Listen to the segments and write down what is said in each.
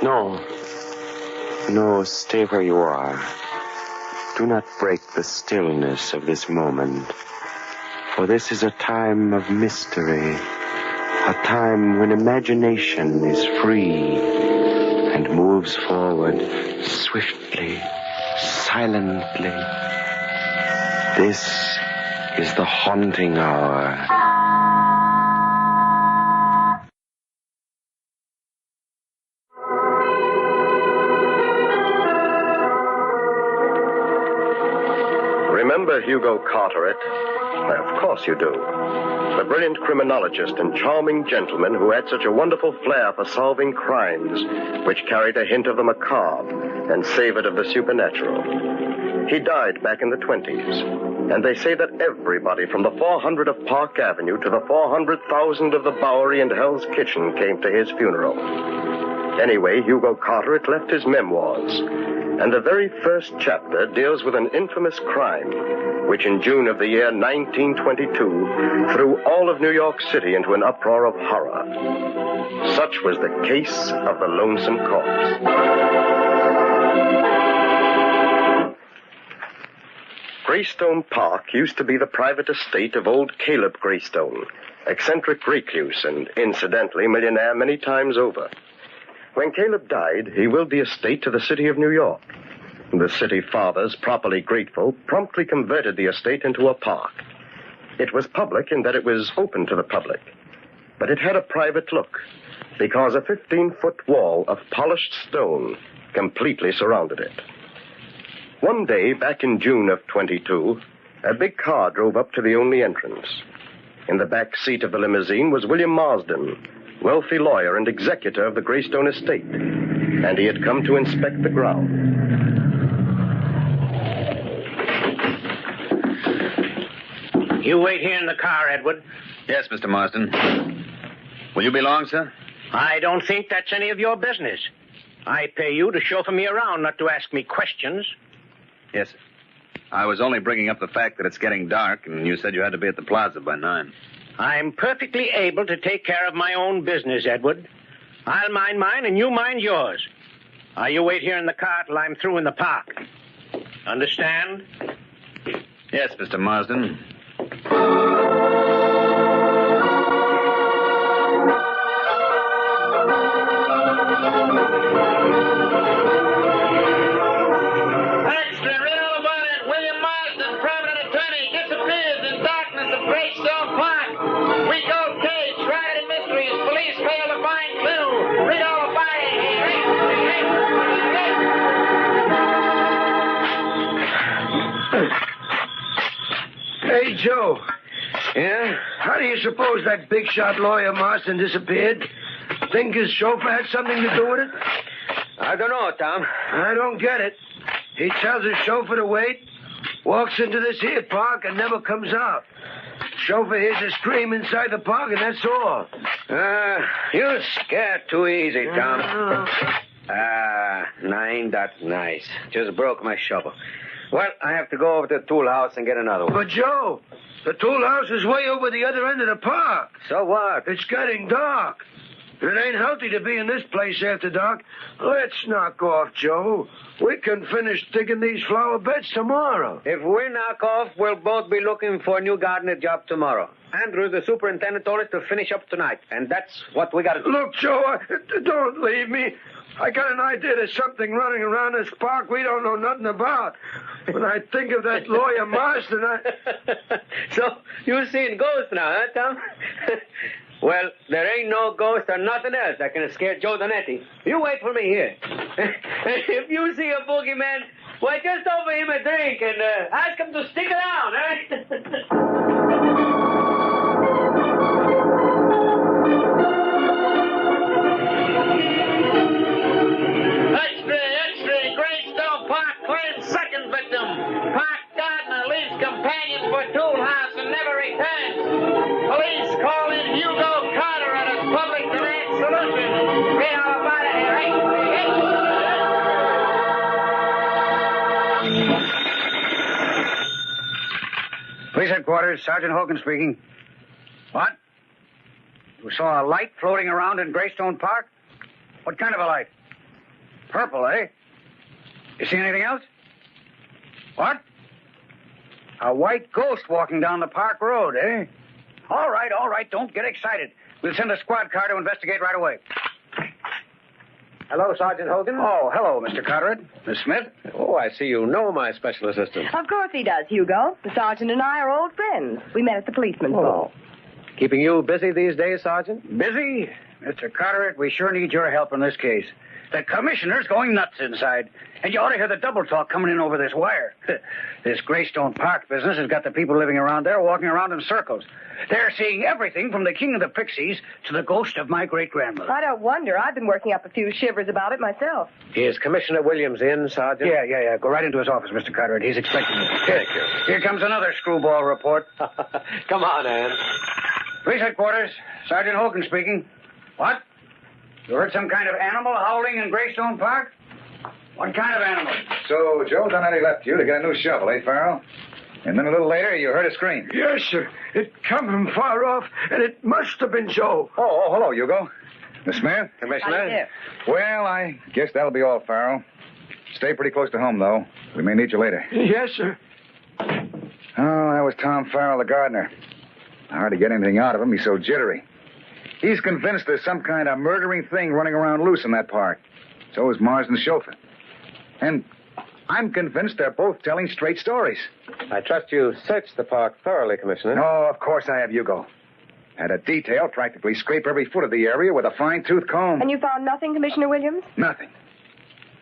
No. No, stay where you are. Do not break the stillness of this moment. For this is a time of mystery. A time when imagination is free and moves forward swiftly, silently. This is the haunting hour. Remember Hugo Carteret? Of course you do. The brilliant criminologist and charming gentleman who had such a wonderful flair for solving crimes, which carried a hint of the macabre and savored of the supernatural. He died back in the 20s, and they say that everybody from the 400 of Park Avenue to the 400,000 of the Bowery and Hell's Kitchen came to his funeral. Anyway, Hugo Carteret left his memoirs, and the very first chapter deals with an infamous crime, which in June of the year 1922 threw all of New York City into an uproar of horror. Such was the case of the Lonesome Corpse. Greystone Park used to be the private estate of old Caleb Greystone, eccentric recluse and, incidentally, millionaire many times over. When Caleb died, he willed the estate to the city of New York. The city fathers, properly grateful, promptly converted the estate into a park. It was public in that it was open to the public, but it had a private look because a 15-foot wall of polished stone completely surrounded it. One day, back in June of 22, a big car drove up to the only entrance. In the back seat of the limousine was William Marsden, wealthy lawyer and executor of the Greystone estate, and he had come to inspect the ground. You wait here in the car, Edward. Yes, Mr. Marsden. Will you be long, sir? I don't think that's any of your business. I pay you to chauffeur me around, not to ask me questions. Yes, sir. I was only bringing up the fact that it's getting dark, and you said you had to be at the plaza by 9. I'm perfectly able to take care of my own business, Edward. I'll mind mine, and you mind yours. You wait here in the car till I'm through in the park. Understand? Yes, Mr. Marsden. Extra, read all about it. William Marsden, private attorney, disappears in darkness of Greystone Park. Week-old case, Friday mysteries, police fail to find clue. Read all about it here. Hey, Joe. Yeah? How do you suppose that big shot lawyer Marsden disappeared? Think his chauffeur had something to do with it? I don't know, Tom. I don't get it. He tells his chauffeur to wait, walks into this here park, and never comes out. Chauffeur hears a scream inside the park, and that's all. You're scared too easy, Tom. 9, that's nice. Just broke my shovel. Well, I have to go over to the tool house and get another one. But, Joe, the tool house is way over the other end of the park. So what? It's getting dark. It ain't healthy to be in this place after dark. Let's knock off, Joe. We can finish digging these flower beds tomorrow. If we knock off, we'll both be looking for a new gardener job tomorrow. Andrew, the superintendent, told us to finish up tonight, and that's what we got to do. Look, Joe, don't leave me. I got an idea there's something running around this park we don't know nothing about. When I think of that lawyer Marsden, So, you seen ghosts now, huh, Tom? Well, there ain't no ghost or nothing else that can scare Joe Donetti. You wait for me here. If you see a boogeyman, why, just offer him a drink and ask him to stick around, eh? Second victim. Park gardener leaves companion for tool house and never returns. Police call in Hugo Carter at a public demand solution. Read all about it here, Police headquarters, Sergeant Hogan speaking. What? You saw a light floating around in Greystone Park? What kind of a light? Purple, eh? You see anything else? What? A white ghost walking down the park road, eh? All right. Don't get excited. We'll send a squad car to investigate right away. Hello, Sergeant Hogan. Oh, hello, Mr. Carteret. Miss Smith? Oh, I see you know my special assistant. Of course he does, Hugo. The sergeant and I are old friends. We met at the policeman's ball. Keeping you busy these days, Sergeant? Busy? Mr. Carteret, we sure need your help in this case. The commissioner's going nuts inside. And you ought to hear the double talk coming in over this wire. This Greystone Park business has got the people living around there walking around in circles. They're seeing everything from the king of the pixies to the ghost of my great-grandmother. I don't wonder. I've been working up a few shivers about it myself. Is Commissioner Williams in, Sergeant? Yeah. Go right into his office, Mr. Carteret. He's expecting you. Thank you. Here comes another screwball report. Come on, Ann. Police headquarters. Sergeant Hogan speaking. What? You heard some kind of animal howling in Greystone Park? What kind of animal? So Joe Donetti left you to get a new shovel, eh, Farrell? And then a little later, you heard a scream. Yes, sir. It come from far off, and it must have been Joe. Oh, hello, Hugo. Miss Smith? Commissioner? Well, I guess that'll be all, Farrell. Stay pretty close to home, though. We may need you later. Yes, sir. Oh, that was Tom Farrell, the gardener. Hard to get anything out of him. He's so jittery. He's convinced there's some kind of murdering thing running around loose in that park. So is Mars and the chauffeur. And I'm convinced they're both telling straight stories. I trust you searched the park thoroughly, Commissioner. Oh, of course I have, Hugo. Had a detail practically scrape every foot of the area with a fine-tooth comb. And you found nothing, Commissioner Williams? Nothing.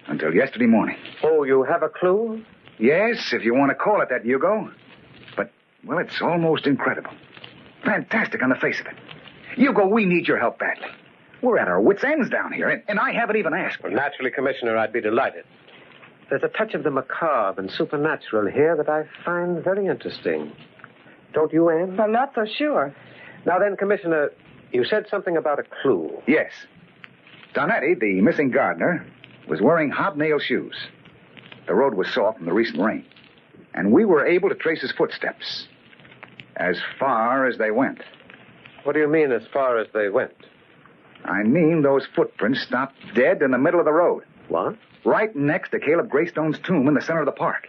Until yesterday morning. Oh, you have a clue? Yes, if you want to call it that, Hugo. But, well, it's almost incredible. Fantastic on the face of it. Hugo, we need your help badly. We're at our wits' ends down here, and I haven't even asked. Well, naturally, Commissioner, I'd be delighted. There's a touch of the macabre and supernatural here that I find very interesting. Don't you, Anne? I'm not so sure. Now then, Commissioner, you said something about a clue. Yes. Donetti, the missing gardener, was wearing hobnail shoes. The road was soft from the recent rain, and we were able to trace his footsteps as far as they went. What do you mean, as far as they went? I mean those footprints stopped dead in the middle of the road. What? Right next to Caleb Greystone's tomb in the center of the park.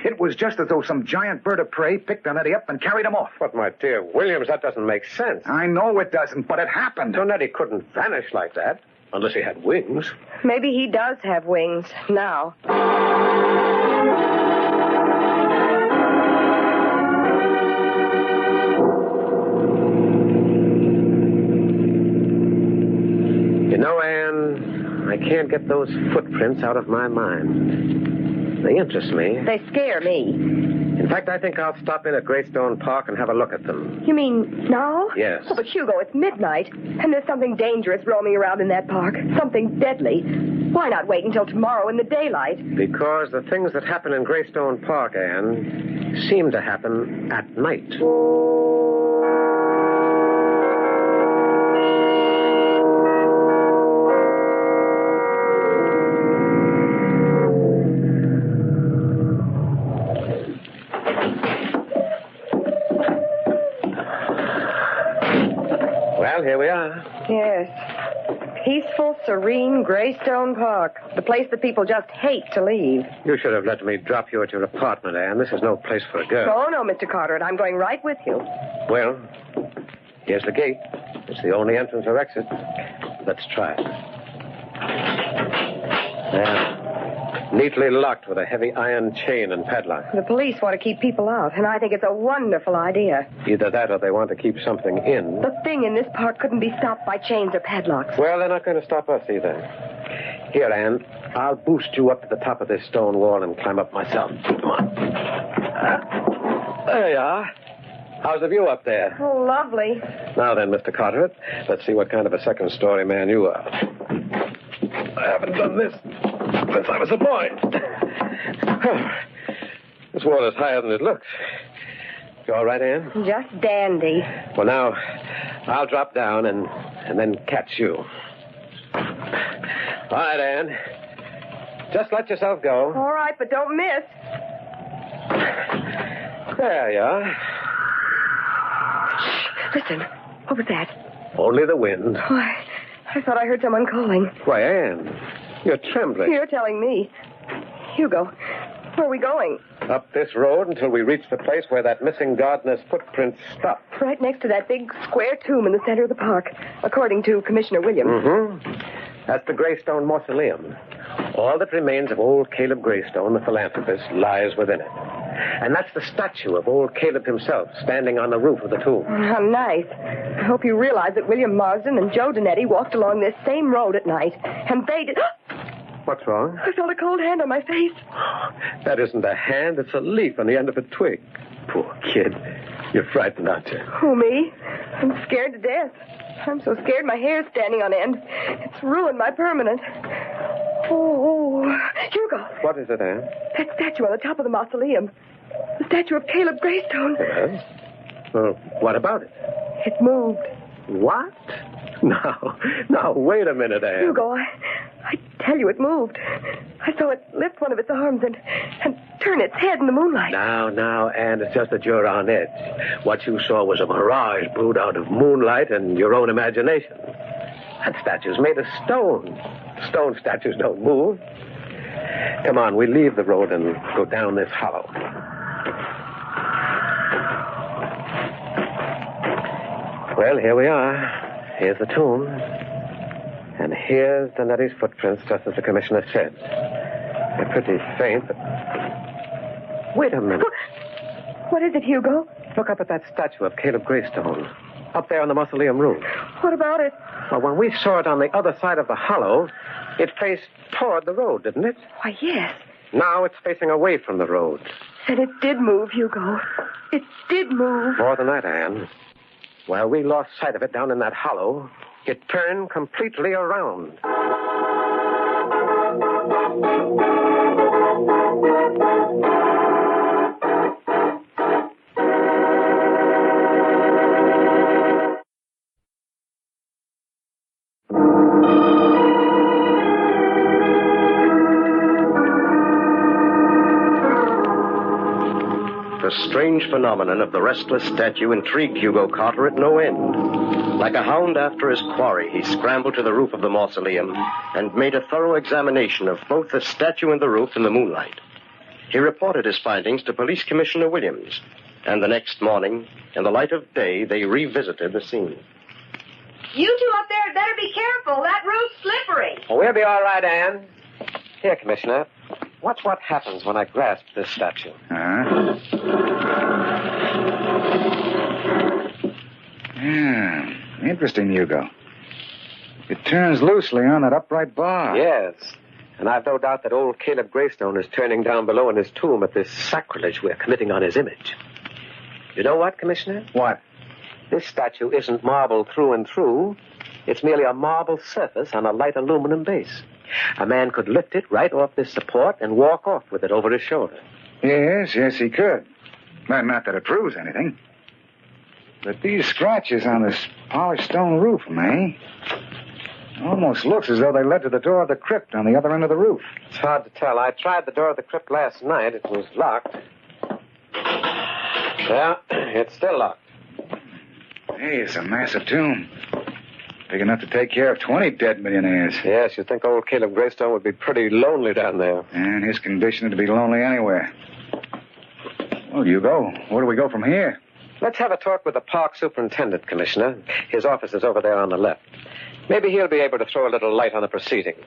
It was just as though some giant bird of prey picked Donetti up and carried him off. But, my dear Williams, that doesn't make sense. I know it doesn't, but it happened. Donetti couldn't vanish like that, unless he had wings. Maybe he does have wings now. You know, Anne, I can't get those footprints out of my mind. They interest me. They scare me. In fact, I think I'll stop in at Greystone Park and have a look at them. You mean now? Yes. Oh, but Hugo, it's midnight, and there's something dangerous roaming around in that park. Something deadly. Why not wait until tomorrow in the daylight? Because the things that happen in Greystone Park, Anne, seem to happen at night. Well, here we are. Yes. Peaceful, serene Greystone Park. The place that people just hate to leave. You should have let me drop you at your apartment, Anne. This is no place for a girl. Oh, no, Mr. Carteret. I'm going right with you. Well, here's the gate. It's the only entrance or exit. Let's try it. There. Neatly locked with a heavy iron chain and padlock. The police want to keep people out, and I think it's a wonderful idea. Either that or they want to keep something in. The thing in this park couldn't be stopped by chains or padlocks. Well, they're not going to stop us either. Here, Anne, I'll boost you up to the top of this stone wall and climb up myself. Come on. There you are. How's the view up there? Oh, lovely. Now then, Mr. Carteret, let's see what kind of a second-story man you are. I haven't done this since I was a boy. This wall is higher than it looks. You all right, Anne? Just dandy. Well, now, I'll drop down and then catch you. All right, Anne. Just let yourself go. All right, but don't miss. There you are. Listen, what was that? Only the wind. Oh, I thought I heard someone calling. Why, Anne, You're trembling. You're telling me. Hugo, where are we going? Up this road until we reach the place where that missing gardener's footprints stop. Right next to that big square tomb in the center of the park, according to Commissioner Williams. Mm-hmm. That's the Greystone Mausoleum. All that remains of old Caleb Greystone, the philanthropist, lies within it. And that's the statue of old Caleb himself, standing on the roof of the tomb. How nice. I hope you realize that William Marsden and Joe Donetti walked along this same road at night, and they did... What's wrong? I felt a cold hand on my face. That isn't a hand, it's a leaf on the end of a twig. Poor kid. You're frightened, aren't you? Who, me? I'm scared to death. I'm so scared my hair's standing on end. It's ruined my permanent. Oh, Hugo. What is it, Anne? That statue on the top of the mausoleum. The statue of Caleb Greystone. Yes? Well, what about it? It moved. What? Now, wait a minute, Anne. Hugo, I tell you, it moved. I saw it lift one of its arms and turn its head in the moonlight. Now, Anne, it's just that you're on edge. What you saw was a mirage brewed out of moonlight and your own imagination. That statue's made of stone. Stone statues don't move. Come on, we leave the road and go down this hollow. Well, here we are. Here's the tomb. And here's Donetti's footprints, just as the commissioner said. They're pretty faint, but... Wait a minute. What is it, Hugo? Look up at that statue of Caleb Greystone. Up there on the mausoleum roof. What about it? Well, when we saw it on the other side of the hollow, it faced toward the road, didn't it? Why, yes. Now it's facing away from the road. And it did move, Hugo. It did move. More than that, Anne. While we lost sight of it down in that hollow, it turned completely around. The strange phenomenon of the restless statue intrigued Hugo Carter at no end. Like a hound after his quarry, he scrambled to the roof of the mausoleum and made a thorough examination of both the statue and the roof in the moonlight. He reported his findings to Police Commissioner Williams, and the next morning, in the light of day, they revisited the scene. You two up there had better be careful. That roof's slippery. Oh, we'll be all right, Anne. Here, Commissioner. Watch what happens when I grasp this statue. Yeah, interesting, Hugo. It turns loosely on that upright bar. Yes, and I've no doubt that old Caleb Greystone is turning down below in his tomb at this sacrilege we're committing on his image. You know what, Commissioner? What? This statue isn't marble through and through. It's merely a marble surface on a light aluminum base. A man could lift it right off this support and walk off with it over his shoulder. Yes, he could. Well, not that it proves anything. But these scratches on this polished stone roof, May, almost looks as though they led to the door of the crypt on the other end of the roof. It's hard to tell. I tried the door of the crypt last night. It was locked. Yeah, it's still locked. Hey, it's a massive tomb. Big enough to take care of 20 dead millionaires. Yes, you'd think old Caleb Greystone would be pretty lonely down there. And his condition would be lonely anywhere. Well, Hugo, where do we go from here? Let's have a talk with the park superintendent, Commissioner. His office is over there on the left. Maybe he'll be able to throw a little light on the proceedings.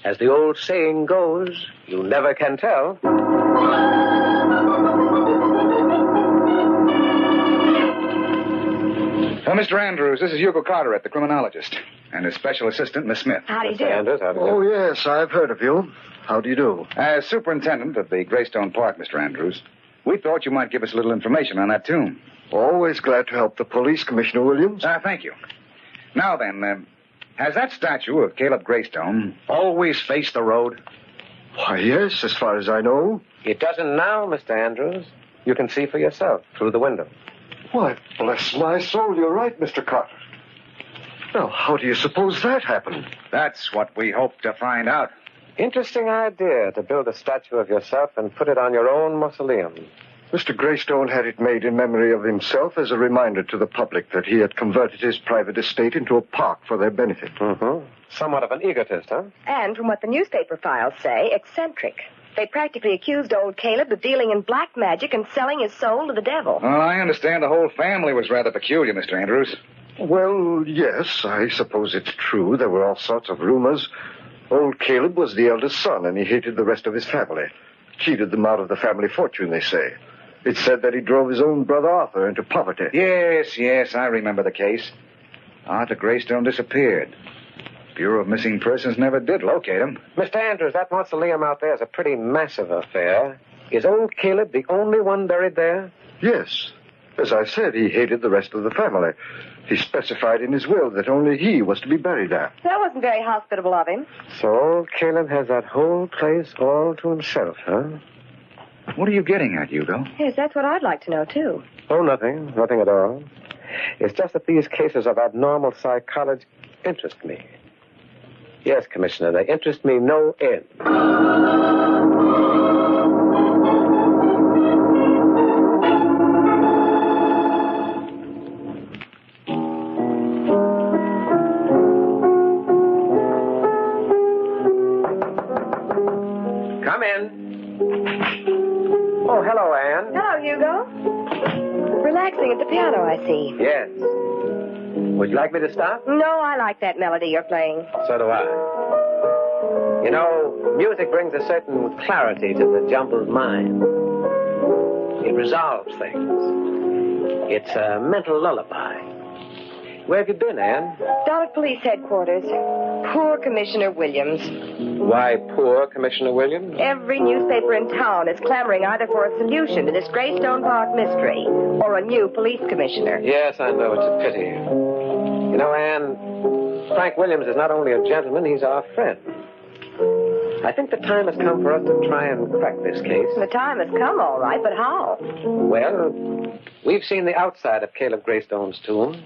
As the old saying goes, you never can tell. Mr. Andrews, this is Hugo Carter, the criminologist, and his special assistant, Miss Smith. Howdy do. Andrews, howdy do. Oh, yes, I've heard of you. How do you do? As superintendent of the Greystone Park, Mr. Andrews, we thought you might give us a little information on that tomb. Always glad to help the police, Commissioner Williams. Thank you. Now then, has that statue of Caleb Greystone always faced the road? Why, yes, as far as I know. It doesn't now, Mr. Andrews. You can see for yourself through the window. Why, bless my soul, you're right, Mr. Carter. Now, how do you suppose that happened? That's what we hope to find out. Interesting idea to build a statue of yourself and put it on your own mausoleum. Mr. Greystone had it made in memory of himself as a reminder to the public that he had converted his private estate into a park for their benefit. Mm-hmm. Somewhat of an egotist, huh? And from what the newspaper files say, eccentric. They practically accused old Caleb of dealing in black magic and selling his soul to the devil. Well, I understand the whole family was rather peculiar, Mr. Andrews. Well, yes, I suppose it's true. There were all sorts of rumors. Old Caleb was the eldest son, and he hated the rest of his family. Cheated them out of the family fortune, they say. It's said that he drove his own brother Arthur into poverty. Yes, I remember the case. Arthur Greystone disappeared. Bureau of Missing Persons never did locate him. Mr. Andrews, that mausoleum out there is a pretty massive affair. Is old Caleb the only one buried there? Yes. As I said, he hated the rest of the family. He specified in his will that only he was to be buried there. That wasn't very hospitable of him. So old Caleb has that whole place all to himself, huh? What are you getting at, Hugo? Yes, that's what I'd like to know, too. Oh, nothing. Nothing at all. It's just that these cases of abnormal psychology interest me. Yes, Commissioner, they interest me no end. Come in. Oh, hello, Anne. Hello, Hugo. Relaxing at the piano, I see. Yes. Would you like me to stop? No, I like that melody you're playing. So do I. You know, music brings a certain clarity to the jumbled mind. It resolves things. It's a mental lullaby. Where have you been, Anne? Down at police headquarters. Poor Commissioner Williams. Why poor Commissioner Williams? Every newspaper in town is clamoring either for a solution to this Greystone Park mystery or a new police commissioner. Yes, I know. It's a pity. You know, Anne, Frank Williams is not only a gentleman, he's our friend. I think the time has come for us to try and crack this case. The time has come, all right, but how? Well, we've seen the outside of Caleb Greystone's tomb.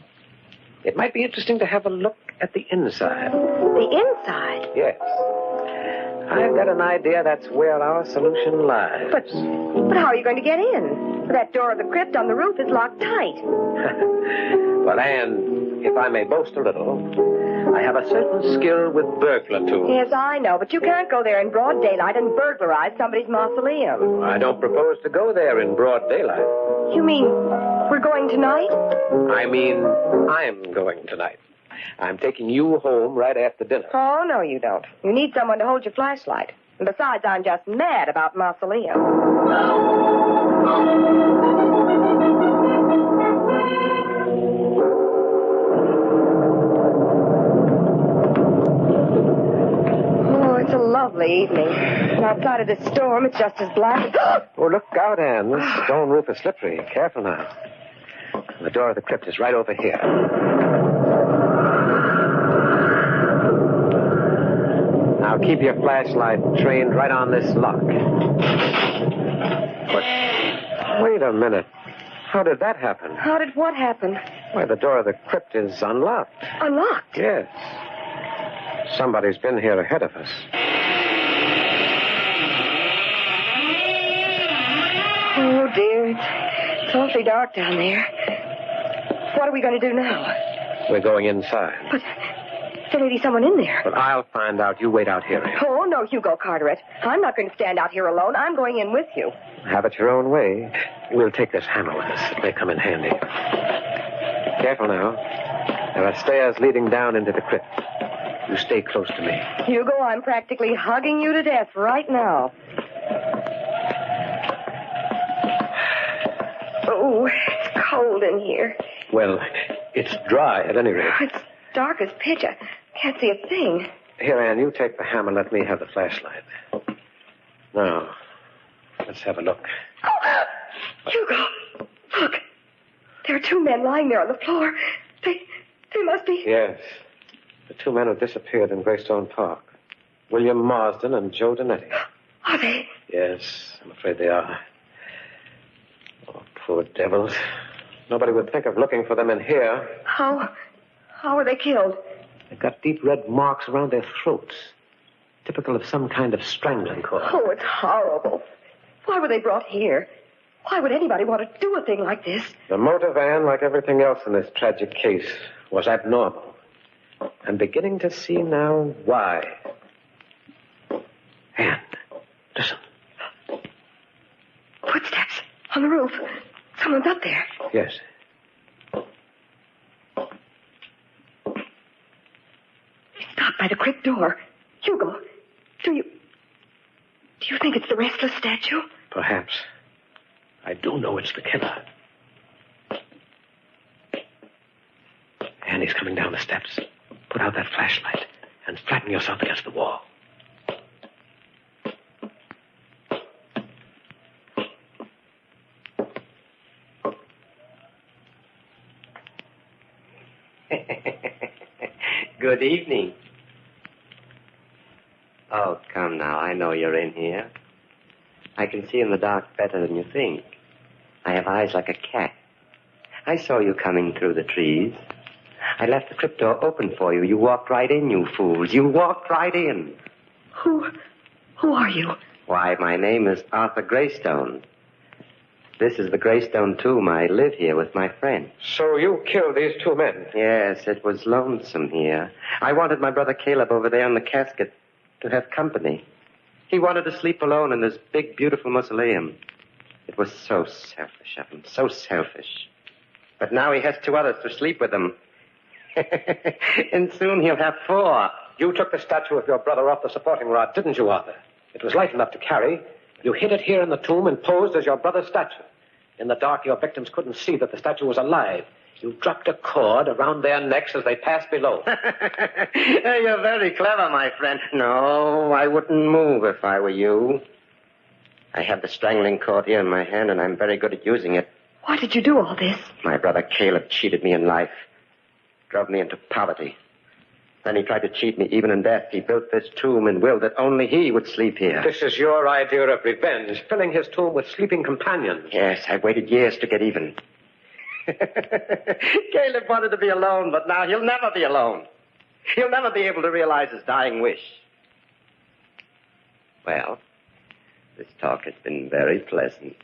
It might be interesting to have a look at the inside. The inside? Yes. I've got an idea that's where our solution lies. But how are you going to get in? That door of the crypt on the roof is locked tight. Well, Anne, if I may boast a little, I have a certain skill with burglar tools. Yes, I know, but you can't go there in broad daylight and burglarize somebody's mausoleum. I don't propose to go there in broad daylight. You mean we're going tonight? I mean, I'm going tonight. I'm taking you home right after dinner. Oh, no, you don't. You need someone to hold your flashlight. And besides, I'm just mad about mausoleum. Oh, it's a lovely evening. And outside of this storm, it's just as black. Oh, look out, Anne. This stone roof is slippery. Careful now. The door of the crypt is right over here. Now keep your flashlight trained right on this lock. But wait a minute. How did that happen? How did what happen? Why, the door of the crypt is unlocked. Unlocked? Yes. Somebody's been here ahead of us. Oh, dear. It's awfully dark down there. What are we going to do now? We're going inside. But there may be someone in there. But I'll find out. You wait out here, Anne. Oh, no, Hugo Carteret. I'm not going to stand out here alone. I'm going in with you. Have it your own way. We'll take this hammer with us. It may come in handy. Careful now. There are stairs leading down into the crypt. You stay close to me. Hugo, I'm practically hugging you to death right now. Oh, it's cold in here. Well, it's dry at any rate. It's dark as pitch. I can't see a thing. Here, Anne, you take the hammer. Let me have the flashlight. Now, let's have a look. Oh, Hugo, look. There are two men lying there on the floor. They must be... Yes. The two men have disappeared in Greystone Park. William Marsden and Joe Donetti. Are they? Yes, I'm afraid they are. Oh, poor devils. Nobody would think of looking for them in here. How were they killed? They've got deep red marks around their throats. Typical of some kind of strangling cord. Oh, it's horrible. Why were they brought here? Why would anybody want to do a thing like this? The motive, Anne, like everything else in this tragic case, was abnormal. I'm beginning to see now why. Anne, listen. Footsteps on the roof. Someone's up there. Yes. Stopped by the crypt door. Hugo, do you think it's the restless statue? Perhaps. I do know it's the killer. And he's coming down the steps. Put out that flashlight and flatten yourself against the wall. Good evening. Oh, come now. I know you're in here. I can see in the dark better than you think. I have eyes like a cat. I saw you coming through the trees. I left the crypt door open for you. You walked right in, you fools. You walked right in. Who are you? Why, my name is Arthur Greystone. This is the Greystone tomb. I live here with my friend. So you killed these two men? Yes, it was lonesome here. I wanted my brother Caleb over there in the casket to have company. He wanted to sleep alone in this big, beautiful mausoleum. It was so selfish of him, so selfish. But now he has two others to sleep with him. And soon he'll have four. You took the statue of your brother off the supporting rod, didn't you, Arthur? It was light enough to carry. You hid it here in the tomb and posed as your brother's statue. In the dark, your victims couldn't see that the statue was alive. You dropped a cord around their necks as they passed below. You're very clever, my friend. No, I wouldn't move if I were you. I have the strangling cord here in my hand, and I'm very good at using it. Why did you do all this? My brother Caleb cheated me in life. Drove me into poverty. Then he tried to cheat me even in death. He built this tomb and willed that only he would sleep here. This is your idea of revenge, filling his tomb with sleeping companions. Yes, I've waited years to get even. Caleb wanted to be alone, but now he'll never be alone. He'll never be able to realize his dying wish. Well, this talk has been very pleasant.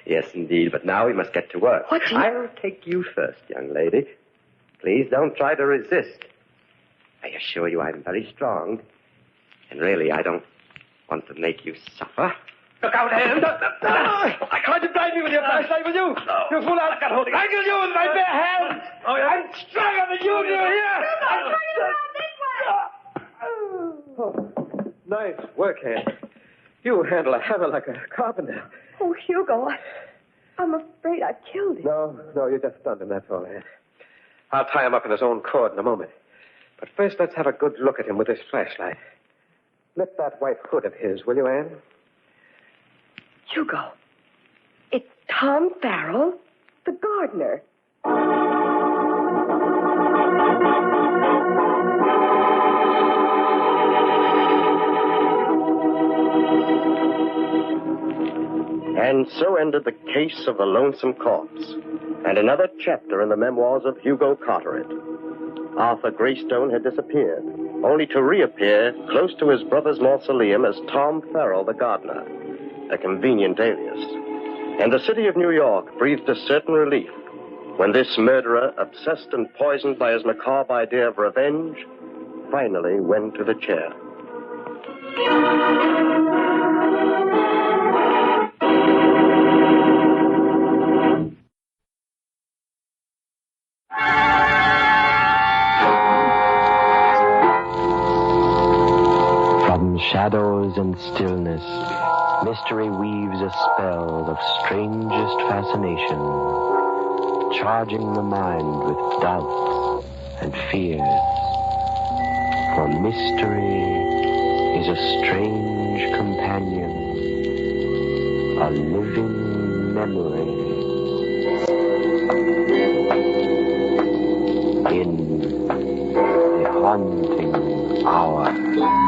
Yes, indeed, but now we must get to work. What do you... I'll take you first, young lady. Please don't try to resist. I assure you I'm very strong. And really, I don't want to make you suffer. Look out, Anne! I tried to blind you with your flashlight, will you? You fool, I got holding. I kill you with my bare hands. Oh, yeah. I'm stronger than you, here. Nice work, Anne. You handle a hammer like a carpenter. Oh, Hugo, I'm afraid I killed him. No, you just stunned him, that's all, Anne. I'll tie him up in his own cord in a moment. But first, let's have a good look at him with this flashlight. Lift that white hood of his, will you, Anne? Hugo, it's Tom Farrell, the gardener. And so ended the case of the lonesome corpse, and another chapter in the memoirs of Hugo Carteret. Arthur Greystone had disappeared, only to reappear close to his brother's mausoleum as Tom Farrell, the gardener, a convenient alias. And the city of New York breathed a certain relief when this murderer, obsessed and poisoned by his macabre idea of revenge, finally went to the chair. From shadows and stillness, mystery weaves a spell of strangest fascination, charging the mind with doubts and fears. For mystery is a strange companion, a living memory. In the haunting hour.